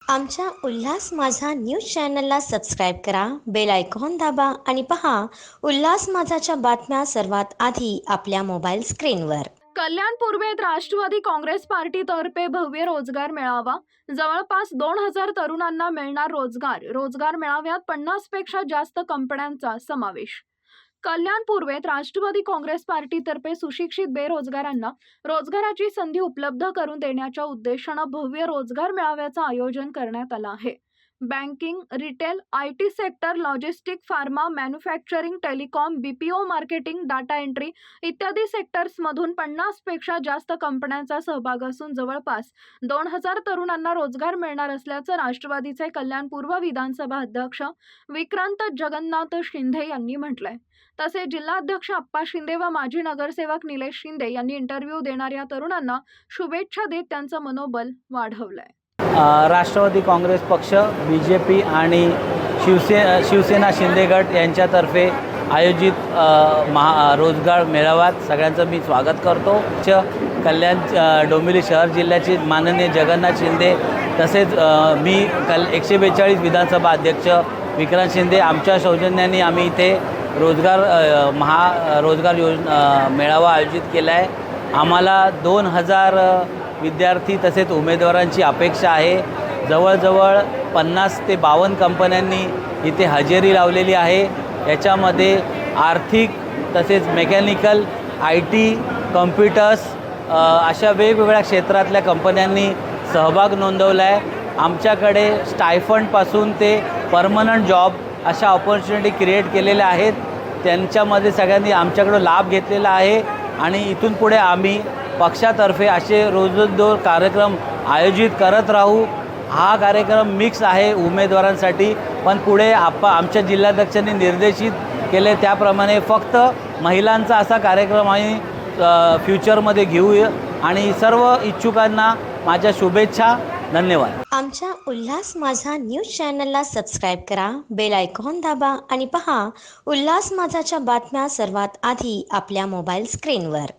आमच्या उल्हास माझा न्यूज चॅनलला सबस्क्राईब करा, बेल आयकॉन दाबा आणि पहा उल्हास माझाच्या बातम्या सर्वात आधी आपल्या मोबाईल स्क्रीनवर. कल्याण पूर्वेत राष्ट्रवादी काँग्रेस पार्टीतर्फे भव्य रोजगार मेळावा. जवळपास 2000 तरुणांना मिळणार रोजगार. रोजगार मेळाव्यात 50 पेक्षा जास्त कंपन्यांचा समावेश. कल्याण पूर्वेत राष्ट्रवादी काँग्रेस पार्टीतर्फे सुशिक्षित बेरोजगारांना रोजगाराची संधी उपलब्ध करून देण्याच्या उद्देशानं भव्य रोजगार मेळाव्याचं आयोजन करण्यात आलं आहे. Banking, retail, IT sector, logistic, pharma, manufacturing, telecom, BPO, marketing, data entry इत्यादी सेक्टर्समधून 50 पेक्षा जास्त कंपन्यांचा सहभाग असून जवळपास 2000 तरुणांना रोजगार मिळणार असल्याचं राष्ट्रवादीचे कल्याण पूर्व विधानसभा अध्यक्ष विक्रांत जगन्नाथ शिंदे यांनी म्हटलंय. तसेच जिल्हाध्यक्ष आप्पा शिंदे व माजी नगरसेवक निलेश शिंदे यांनी इंटरव्ह्यू देणाऱ्या तरुणांना शुभेच्छा देत त्यांचं मनोबल वाढवलंय. राष्ट्रवादी काँग्रेस पक्ष, BJP आणि शिवसेना शिंदे गट यांच्यातर्फे आयोजित रोजगार मेळाव्यात सगळ्यांचं मी स्वागत करतो. कल्याण डोंबिवली शहर जिल्ह्याचे माननीय जगन्नाथ शिंदे तसेच मी 142 विधानसभा अध्यक्ष विक्रांत शिंदे आमच्या सौजन्याने आम्ही इथे रोजगार योजना मेळावा आयोजित केला आहे. आम्हाला 2000 विद्यार्थी तसेच उमेदवारांची अपेक्षा आहे. जवळजवळ 50 ते 52 कंपन्यांनी इथे हजेरी लावलेली आहे. याच्यामध्ये आर्थिक तसेच मेकॅनिकल, IT, कम्प्युटर्स अशा वेगवेगळ्या क्षेत्रातल्या कंपन्यांनी सहभाग नोंदवला आहे. आमच्याकडे स्टायफंडपासून ते परमनंट जॉब अशा ऑपॉर्च्युनिटी क्रिएट केलेल्या आहेत. त्यांच्यामध्ये सगळ्यांनी आमच्याकडं लाभ घेतलेला आहे आणि इथून पुढे आम्ही पक्षातर्फे असे रोजंदार कार्यक्रम आयोजित करत राहू. हा कार्यक्रम मिक्स आहे उमेदवारांसाठी, पण पुढे आमच्या जिल्हाध्यक्षांनी निर्देशित केले त्याप्रमाणे फक्त महिलांचा असा कार्यक्रम आम्ही फ्युचरमध्ये घेऊया आणि सर्व इच्छुकांना माझ्या शुभेच्छा. धन्यवाद. आमच्या उल्हास माझा न्यूज चॅनलला सबस्क्राईब करा, बेल आयकॉन दाबा आणि पहा उल्हास माझाच्या बातम्या सर्वात आधी आपल्या मोबाईल स्क्रीनवर.